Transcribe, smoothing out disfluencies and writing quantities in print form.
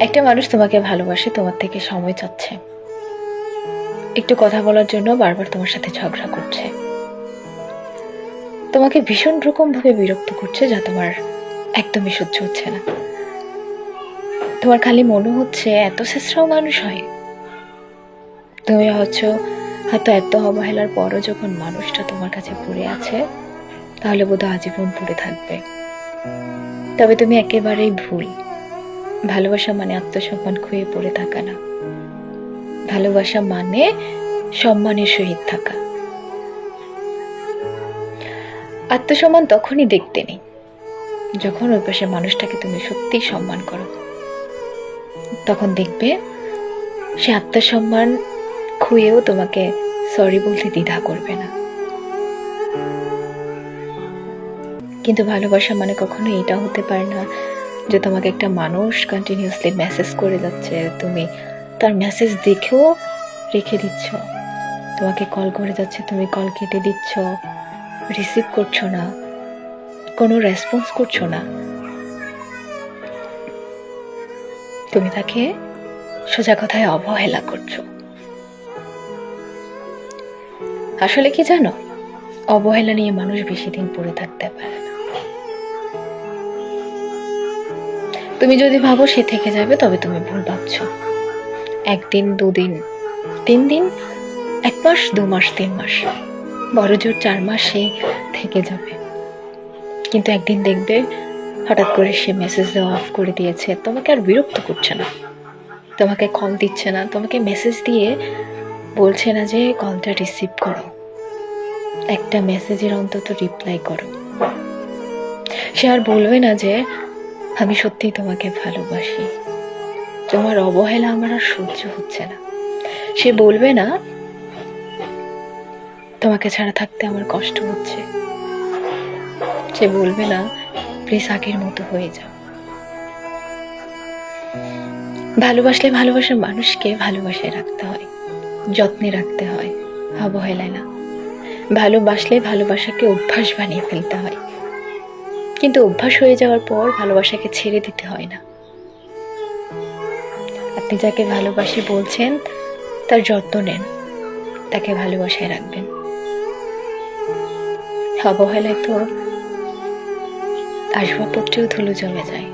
একটা মানুষ তোমাকে ভালোবাসে, তোমার থেকে সময় চাচ্ছে, একটু কথা বলার জন্য বারবার তোমার সাথে ঝগড়া করছে, তোমাকে ভীষণ রকম ভাবে বিরক্ত করছে, যা তোমার একদমই সহ্য হচ্ছে না। তোমার খালি মনে হচ্ছে এত শেষরাও মানুষ হয়। তুমি হয়তো এত অবহেলার পরও যখন মানুষটা তোমার কাছে পড়ে আছে, তাহলে বোধহয় আজীবন পড়ে থাকবে। তবে তুমি একেবারেই ভুল। ভালোবাসা মানে আত্মসম্মান খুঁয়ে পড়ে থাকা না। ভালোবাসা মানে সম্মানের সহিত থাকা। আত্মসম্মান তখনই দেখতে নেই যখন ওই পাশে মানুষটাকে তুমি সত্যিই সম্মান করো। তখন দেখবে সে আত্মসম্মান খুঁয়েও তোমাকে সরি বলতে দ্বিধা করবে না। কিন্তু ভালোবাসা মানে কখনো এটা হতে পারে না যে তোমাকে একটা মানুষ কন্টিনিউয়াসলি মেসেজ করে যাচ্ছে, তুমি তার মেসেজ দেখেও রেখে দিচ্ছ। তোমাকে কল করে যাচ্ছে, তুমি কল কেটে দিচ্ছ, রিসিভ করছো না, কোনো রেসপন্স করছো না। তুমি তাকে সোজা কথায় অবহেলা করছো। আসলে কি জানো, অবহেলা নিয়ে মানুষ বেশি দিন পড়ে থাকতে পারে না। তুমি যদি ভাবো সে থেকে যাবে, তবে তুমি ভুল ভাবছো। একদিন, দুদিন, 3 দিন, 1 মাস, 2 মাস, 3 মাস, বড় জোর 4 মাস সে থেকে যাবে। কিন্তু একদিন দেখবে হঠাৎ করে সে মেসেজ দেওয়া অফ করে দিয়েছে, তোমাকে আর বিরক্ত করছে না, তোমাকে কল দিচ্ছে না, তোমাকে মেসেজ দিয়ে বলছে না যে কলটা রিসিভ করো, একটা মেসেজের অন্তত রিপ্লাই করো। সে আর বলবে না যে আমি সত্যিই তোমাকে ভালোবাসি, তোমার অবহেলা আমার আর সহ্য হচ্ছে না। সে বলবে না তোমাকে ছাড়া থাকতে আমার কষ্ট হচ্ছে। সে বলবে না প্লিজ আগের মতো হয়ে যাও। ভালোবাসলে ভালোবাসার মানুষকে ভালোবাসায় রাখতে হয়, যত্নে রাখতে হয়, অবহেলায় না। ভালোবাসলে ভালোবাসাকে অভ্যাস বানিয়ে ফেলতে হয়, কিন্তু অভ্যাস হয়ে যাওয়ার পর ভালোবাসাকে ছেড়ে দিতে হয় না। আপনি যাকে ভালোবাসি বলছেন তার যত্ন নেন, তাকে ভালোবাসায় রাখবেন। অবহেলায় তো আসবাবপত্রেও ধুলো জমে যায়।